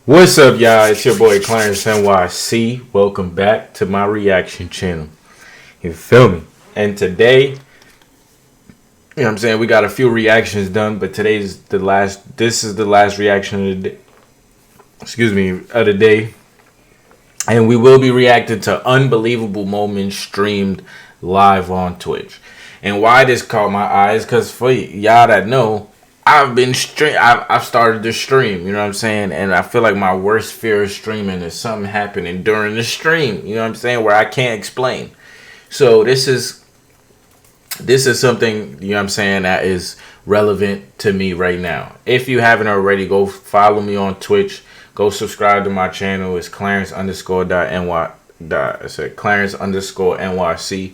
What's up, y'all? It's your boy ClarenceNyc. Welcome back to my reaction channel. You feel me? And today, what I'm saying, we got a few reactions done, but today's the last. This is the last reaction of the day. Of the day. And we will be reacting to unbelievable moments streamed live on Twitch. And why this caught my eyes? Because for y'all that know, I've started to stream, you know what I'm saying? And I feel like my worst fear of streaming is something happening during the stream, you know what I'm saying, where I can't explain. So this is something, you know what I'm saying, that is relevant to me right now. If you haven't already, go follow me on Twitch. Go subscribe to my channel. It's Clarence_NYC.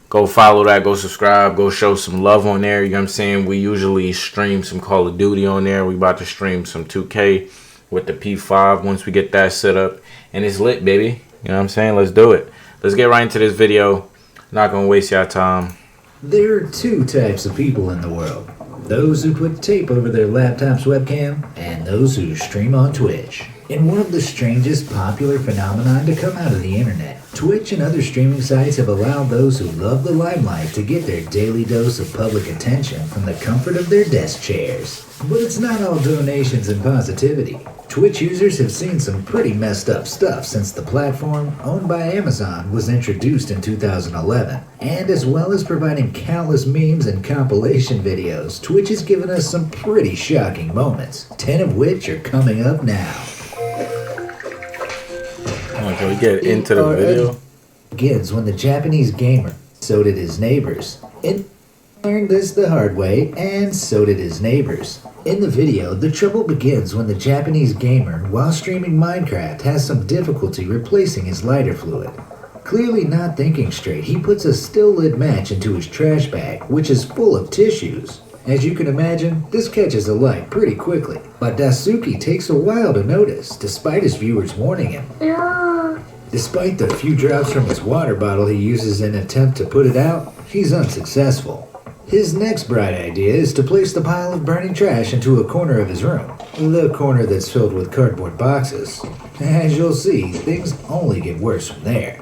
Go follow that, go subscribe, go show some love on there, you know what I'm saying? We usually stream some Call of Duty on there. We about to stream some 2K with the P5 once we get that set up. And it's lit, baby. You know what I'm saying? Let's do it. Let's get right into this video. Not gonna waste y'all time. There are two types of people in the world. Those who put tape over their laptop's webcam, and those who stream on Twitch. In one of the strangest popular phenomenon to come out of the internet, Twitch and other streaming sites have allowed those who love the limelight to get their daily dose of public attention from the comfort of their desk chairs. But it's not all donations and positivity. Twitch users have seen some pretty messed up stuff since the platform, owned by Amazon, was introduced in 2011. And as well as providing countless memes and compilation videos, Twitch has given us some pretty shocking moments, 10 of which are coming up now. Can we get into the video? Begins when the Japanese gamer, so did his neighbors. It learned this the hard way, and so did his neighbors. In the video, the trouble begins when the Japanese gamer, while streaming Minecraft, has some difficulty replacing his lighter fluid. Clearly not thinking straight, he puts a still-lit match into his trash bag, which is full of tissues. As you can imagine, this catches alight pretty quickly, but Daisuke takes a while to notice, despite his viewers warning him. Despite the few drops from his water bottle he uses in an attempt to put it out, he's unsuccessful. His next bright idea is to place the pile of burning trash into a corner of his room, the corner that's filled with cardboard boxes. As you'll see, things only get worse from there.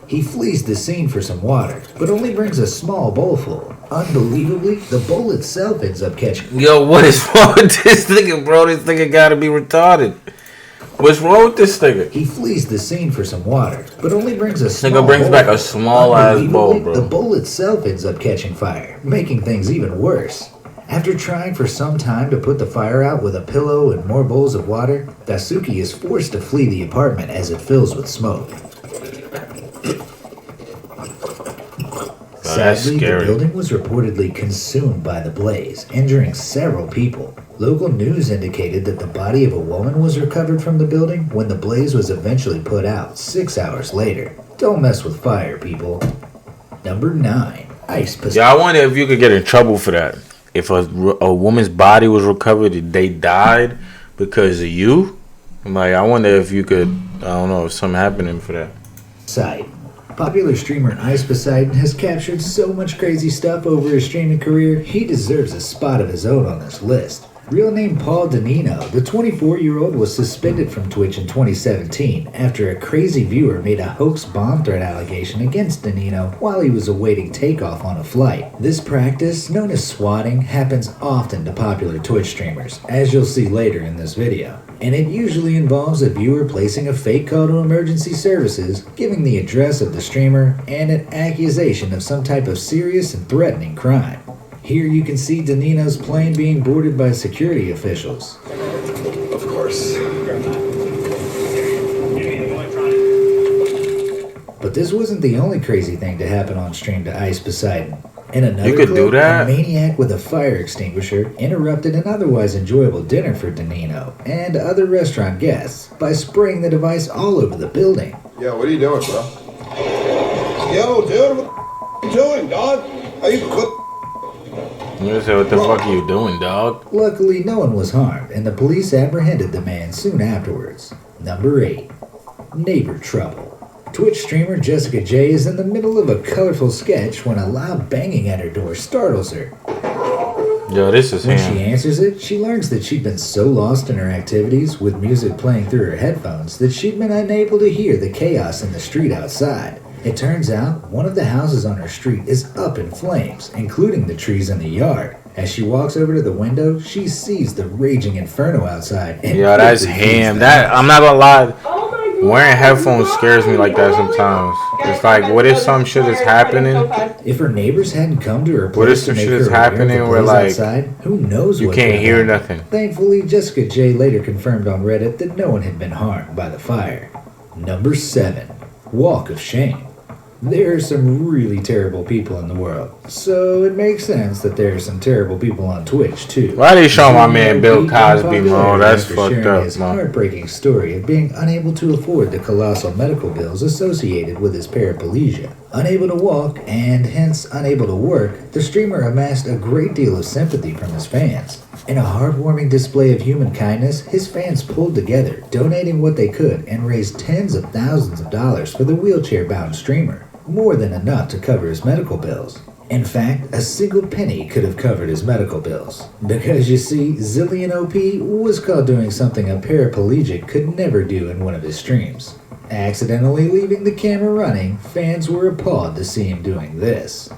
He flees the scene for some water, but only brings a small bowl full. Unbelievably, the bowl itself ends up catching. Yo, what is wrong with this nigga, bro? This nigga gotta be retarded. What's wrong with this nigga? He flees the scene for some water, but only brings a small Nigga brings bowl. back a small ass bowl, bro. The bowl itself ends up catching fire, making things even worse. After trying for some time to put the fire out with a pillow and more bowls of water, Daisuke is forced to flee the apartment as it fills with smoke. Sadly, the building was reportedly consumed by the blaze, injuring several people. Local news indicated that the body of a woman was recovered from the building when the blaze was eventually put out 6 hours later. Don't mess with fire, people. Number 9. Ice Poseidon. Yeah, I wonder if you could get in trouble for that. If a woman's body was recovered, they died because of you. Like, I wonder if you could, I don't know, if something happening for that. Poseidon. Popular streamer Ice Poseidon has captured so much crazy stuff over his streaming career, he deserves a spot of his own on this list. Real name Paul Danino, the 24-year-old was suspended from Twitch in 2017 after a crazy viewer made a hoax bomb threat allegation against Danino while he was awaiting takeoff on a flight. This practice, known as swatting, happens often to popular Twitch streamers, as you'll see later in this video. And it usually involves a viewer placing a fake call to emergency services, giving the address of the streamer, and an accusation of some type of serious and threatening crime. Here you can see Danino's plane being boarded by security officials. Of course. But this wasn't the only crazy thing to happen on stream to Ice Poseidon. In another You could clip, do that? a maniac with a fire extinguisher interrupted an otherwise enjoyable dinner for Danino and other restaurant guests by spraying the device all over the building. Yo, what are you doing, bro? Yo, dude, what you doing, dog? Are you good? You say, what the fuck are you doing, dog? Luckily, no one was harmed, and the police apprehended the man soon afterwards. Number 8. Neighbor Trouble. Twitch streamer Jessica J is in the middle of a colorful sketch when a loud banging at her door startles her. Yo, this is When him. she answers it, she learns that she'd been so lost in her activities with music playing through her headphones that she'd been unable to hear the chaos in the street outside. It turns out one of the houses on her street is up in flames, including the trees in the yard. As she walks over to the window, she sees the raging inferno outside. And Yo, that's quickly flees him. the That house. I'm not gonna lie. Wearing headphones scares me like that sometimes. It's like, what if some shit is happening? If her neighbors hadn't come to her place What if some to make shit her is aware of the happening where, blaze like, outside, who knows you what can't could hear happen. nothing? Thankfully, Jessica J later confirmed on Reddit that no one had been harmed by the fire. Number 7. Walk of Shame. There are some really terrible people in the world, so it makes sense that there are some terrible people on Twitch too. Why they show my man Zero Bill Pete Cosby, gained bro? popularity That's after fucked sharing up, his man. heartbreaking story of being unable to afford the colossal medical bills associated with his paraplegia. Unable to walk and hence unable to work, the streamer amassed a great deal of sympathy from his fans. In a heartwarming display of human kindness, his fans pulled together, donating what they could, and raised tens of thousands of dollars for the wheelchair-bound streamer, more than enough to cover his medical bills. In fact, a single penny could have covered his medical bills. Because you see, Zillion OP was caught doing something a paraplegic could never do in one of his streams. Accidentally leaving the camera running, fans were appalled to see him doing this.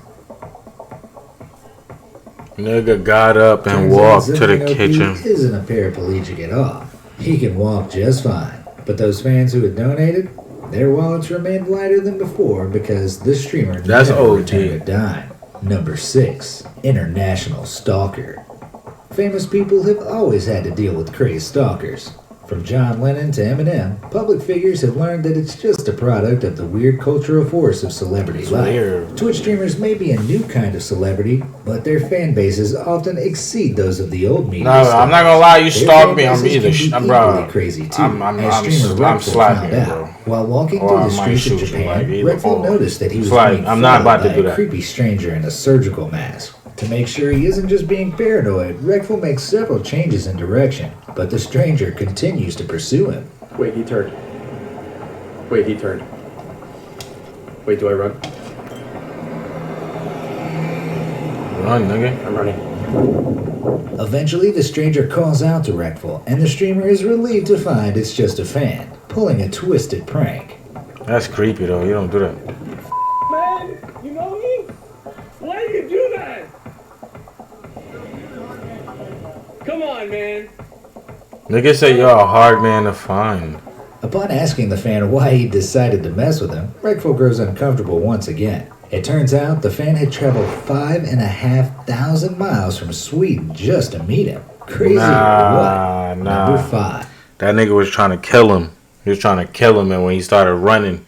Nigga got up and Turns out walked to the Zillion OP kitchen. isn't a paraplegic at all. He can walk just fine. But those fans who had donated, their wallets remained lighter than before because the streamer That's never OG. returned a dime. Number 6. International Stalker. Famous people have always had to deal with crazed stalkers. From John Lennon to Eminem, public figures have learned that it's just a product of the weird cultural force of celebrity It's life. weird. Twitch streamers may be a new kind of celebrity, but their fan bases often exceed those of the old media No, I'm stars. not gonna lie. You Their stalk fan me, I'm bases either, can be bro. equally crazy too, I'm as streamer Redfall slapping found you, out. bro. While walking Or through I the might streets of shoot you, Japan, like, either Redfall or. noticed that he was It's like, being I'm not followed about to by do a that. creepy stranger in a surgical mask. To make sure he isn't just being paranoid, Redfall makes several changes in direction, but the stranger continues to pursue him. Wait, he turned. Wait, he turned. Wait, do I run? Run, nigga. I'm running. Eventually, the stranger calls out to Redfall, and the streamer is relieved to find it's just a fan, pulling a twisted prank. That's creepy though. You don't do that. Man, you know me? Why do you do that? Come on, man. Nigga say you're a hard man to find. Upon asking the fan why he decided to mess with him, Redfall grows uncomfortable once again. It turns out the fan had traveled 5,500 miles from Sweden just to meet him. Crazy or what? Number 5. That nigga was trying to kill him. He was trying to kill him, and when he started running,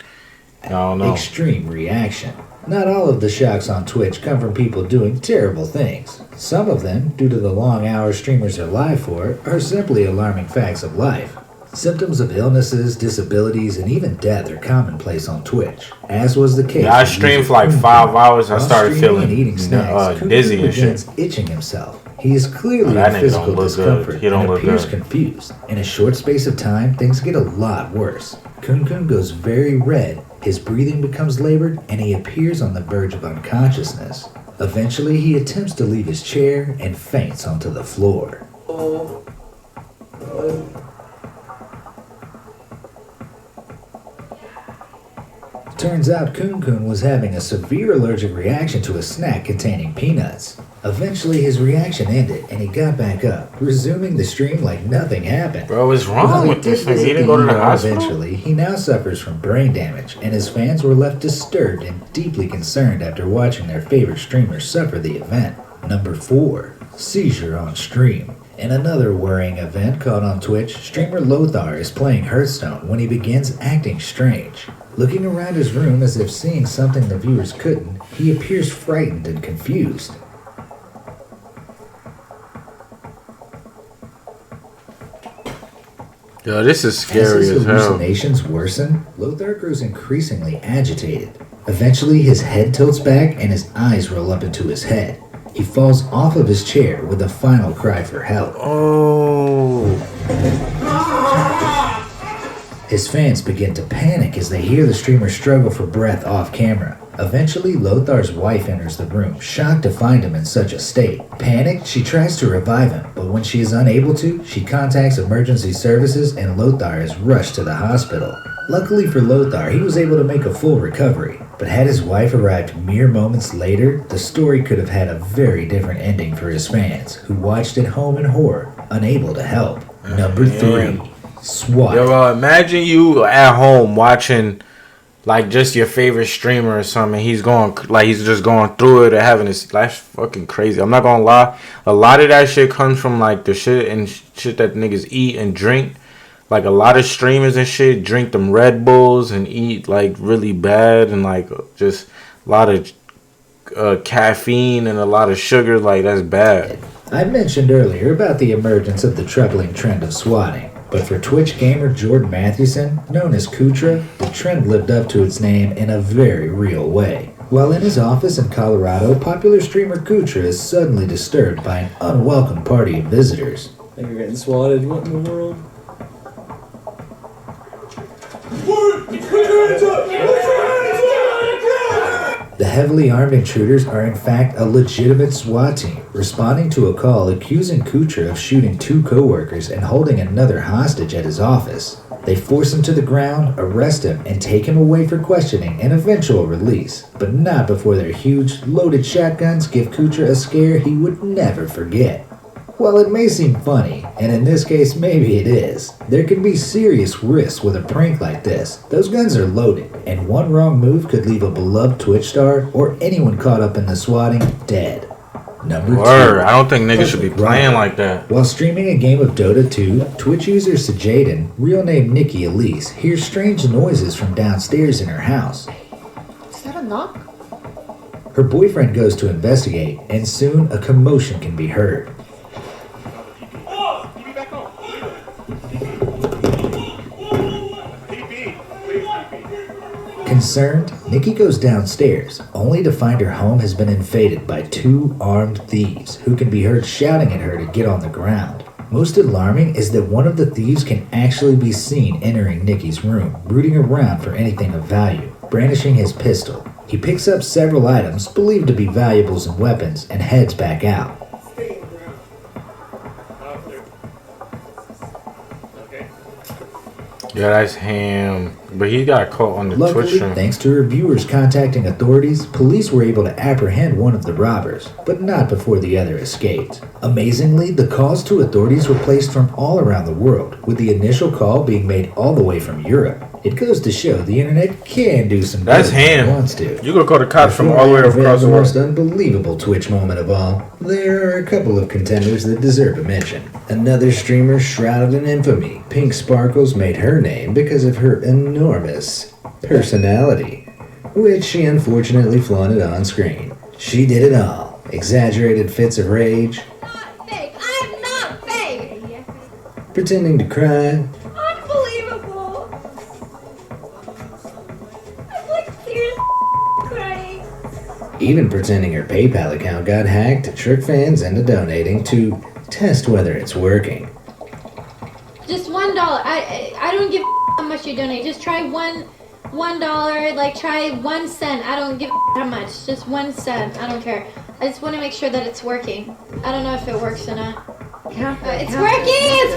I don't know. Extreme reaction. Not all of the shocks on Twitch come from people doing terrible things. Some of them, due to the long hours streamers are live for, are simply alarming facts of life. Symptoms of illnesses, disabilities, and even death are commonplace on Twitch, as was the case. Yeah, I with streamed user for like Coon. 5 hours. I While started streaming feeling and eating snacks, Coon dizzy and shit. begins itching himself. He is clearly That in nigga physical don't look discomfort good. He don't and look appears good. confused. In a short space of time, things get a lot worse. Coon goes very red, his breathing becomes labored, and he appears on the verge of unconsciousness. Eventually, he attempts to leave his chair and faints onto the floor. Turns out Coon was having a severe allergic reaction to a snack containing peanuts. Eventually, his reaction ended, and he got back up, resuming the stream like nothing happened. Bro, what's While wrong he with this did nigga? He visit didn't go to the ER hospital? eventually, he now suffers from brain damage, and his fans were left disturbed and deeply concerned after watching their favorite streamer suffer the event. Number 4. Seizure on stream. In another worrying event caught on Twitch, streamer Lothar is playing Hearthstone when he begins acting strange. Looking around his room as if seeing something the viewers couldn't, he appears frightened and confused. Yo, this is As scary his as hell. hallucinations worsen, Lothar grows increasingly agitated. Eventually, his head tilts back and his eyes roll up into his head. He falls off of his chair with a final cry for help. Oh. His fans begin to panic as they hear the streamer struggle for breath off camera. Eventually, Lothar's wife enters the room, shocked to find him in such a state. Panicked, she tries to revive him, but when she is unable to, she contacts emergency services and Lothar is rushed to the hospital. Luckily for Lothar, he was able to make a full recovery, but had his wife arrived mere moments later, the story could have had a very different ending for his fans, who watched at home in horror, unable to help. Number 3. SWAT. Yo, imagine you at home watching like just your favorite streamer or something. He's just going through it or having this. That's fucking crazy. I'm not gonna lie. A lot of that shit comes from like the shit that niggas eat and drink. Like a lot of streamers and shit drink them Red Bulls and eat like really bad and like just a lot of caffeine and a lot of sugar. Like that's bad. I mentioned earlier about the emergence of the troubling trend of swatting. But for Twitch gamer Jordan Mathewson, known as Kutra, the trend lived up to its name in a very real way. While in his office in Colorado, popular streamer Kutra is suddenly disturbed by an unwelcome party of visitors. I think you're getting swatted. What in the world? The heavily armed intruders are in fact a legitimate SWAT team, responding to a call accusing Kutra of shooting 2 co-workers and holding another hostage at his office. They force him to the ground, arrest him, and take him away for questioning and eventual release, but not before their huge, loaded shotguns give Kutra a scare he would never forget. While it may seem funny, and in this case maybe it is, there can be serious risks with a prank like this. Those guns are loaded, and one wrong move could leave a beloved Twitch star or anyone caught up in the swatting dead. Number 2. I don't think niggas should be playing like that. While streaming a game of Dota 2, Twitch user Seizure, real name Nikki Elise, hears strange noises from downstairs in her house. Is that a knock? Her boyfriend goes to investigate, and soon a commotion can be heard. Concerned, Nikki goes downstairs, only to find her home has been invaded by 2 armed thieves who can be heard shouting at her to get on the ground. Most alarming is that one of the thieves can actually be seen entering Nikki's room, rooting around for anything of value, brandishing his pistol. He picks up several items believed to be valuables and weapons and heads back out. Yeah, that's him. But he got caught on the Twitch Luckily, stream. thanks to her viewers contacting authorities, police were able to apprehend one of the robbers, but not before the other escaped. Amazingly, the calls to authorities were placed from all around the world, with the initial call being made all the way from Europe. It goes to show the internet can do some That's good when it him. wants to. You gonna call the cops from Before all the way I unveil across the the world. most unbelievable Twitch moment of all, there are a couple of contenders that deserve a mention. Another streamer shrouded in infamy, PinkSparkles, made her name because of her enormous personality, which she unfortunately flaunted on screen. She did it all. Exaggerated fits of rage, Not fake. I'm not fake. pretending to cry, Unbelievable. I'm like seriously crying. even pretending her PayPal account got hacked to trick fans into donating to test whether it's working. Just $1. I don't give how much you donate. Just try $1. Like try 1 cent. I don't give how much. Just 1 cent. I don't care. I just want to make sure that it's working. I don't know if it works or not. It's working! It's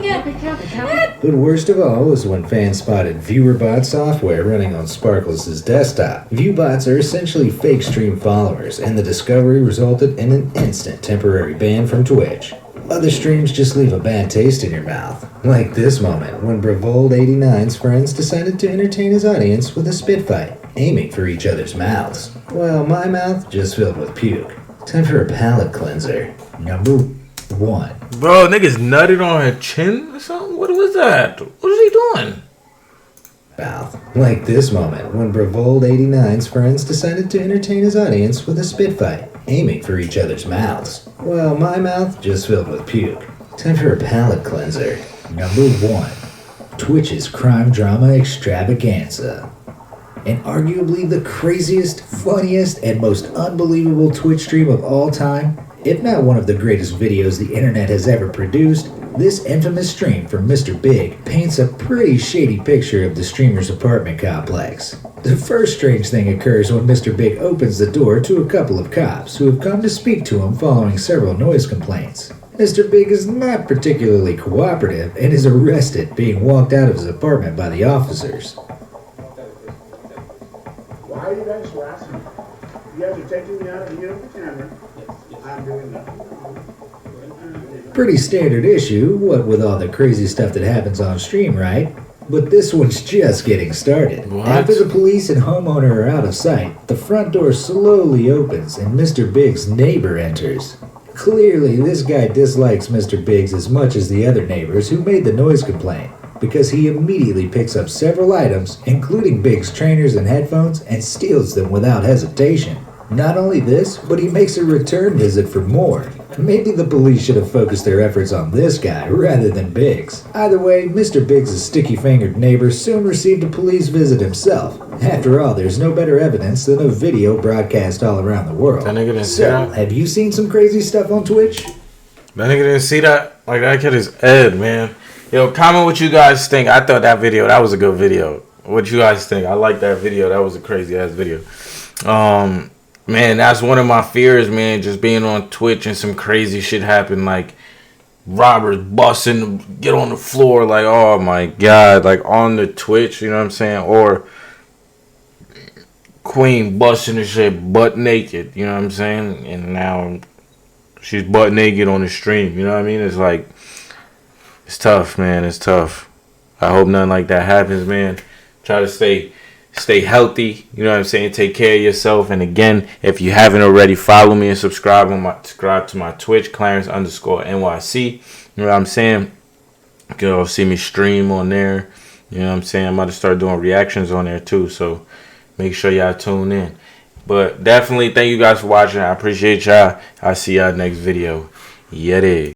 working! But worst of all was when fans spotted ViewerBot software running on Sparkles' desktop. ViewBots are essentially fake stream followers, and the discovery resulted in an instant temporary ban from Twitch. Other streams just leave a bad taste in your mouth. Like this moment when Bravold89's friends decided to entertain his audience with a spit fight, aiming for each other's mouths. While my mouth just filled with puke. Time for a palate cleanser. Number 1. Bro, niggas nutted on her chin or something? What was that? What is he doing? Mouth. Like this moment when Bravold89's friends decided to entertain his audience with a spit fight, aiming for each other's mouths. While my mouth just filled with puke. Time for a palate cleanser. Number 1. Twitch's crime drama extravaganza. And arguably the craziest, funniest, and most unbelievable Twitch stream of all time, if not one of the greatest videos the internet has ever produced, This infamous stream from MrBig paints a pretty shady picture of the streamer's apartment complex. The first strange thing occurs when MrBig opens the door to a couple of cops who have come to speak to him following several noise complaints. MrBig is not particularly cooperative and is arrested, being walked out of his apartment by the officers. Why are you guys harassing me? You guys are taking me out of here with the camera. I'm doing nothing. Pretty standard issue, what with all the crazy stuff that happens on stream, right? But this one's just getting started. What? After the police and homeowner are out of sight, the front door slowly opens and MrBig's neighbor enters. Clearly, this guy dislikes MrBig's as much as the other neighbors who made the noise complaint, because he immediately picks up several items, including Big's trainers and headphones, and steals them without hesitation. Not only this, but he makes a return visit for more. Maybe the police should have focused their efforts on this guy rather than Biggs. Either way, MrBiggs' sticky-fingered neighbor soon received a police visit himself. After all, there's no better evidence than a video broadcast all around the world. That nigga didn't see So, that? have you seen some crazy stuff on Twitch? That nigga didn't see that? Like, that kid is Ed, man. Yo, comment what you guys think. I thought that was a good video. What you guys think? I like that video. That was a crazy-ass video. Man, that's one of my fears, man, just being on Twitch and some crazy shit happen, like robbers busting, get on the floor, like, oh my God, like on the Twitch, you know what I'm saying? Or Queen busting and shit butt naked, you know what I'm saying? And now she's butt naked on the stream, you know what I mean? It's like, it's tough, man, it's tough. I hope nothing like that happens, man. Try to stay healthy, you know what I'm saying? Take care of yourself. And again, if you haven't already, follow me and subscribe to my Twitch, Clarence_NYC. You know what I'm saying? You can see me stream on there. You know what I'm saying? I'm about to start doing reactions on there too. So make sure y'all tune in. But definitely thank you guys for watching. I appreciate y'all. I'll see y'all next video. Yeah.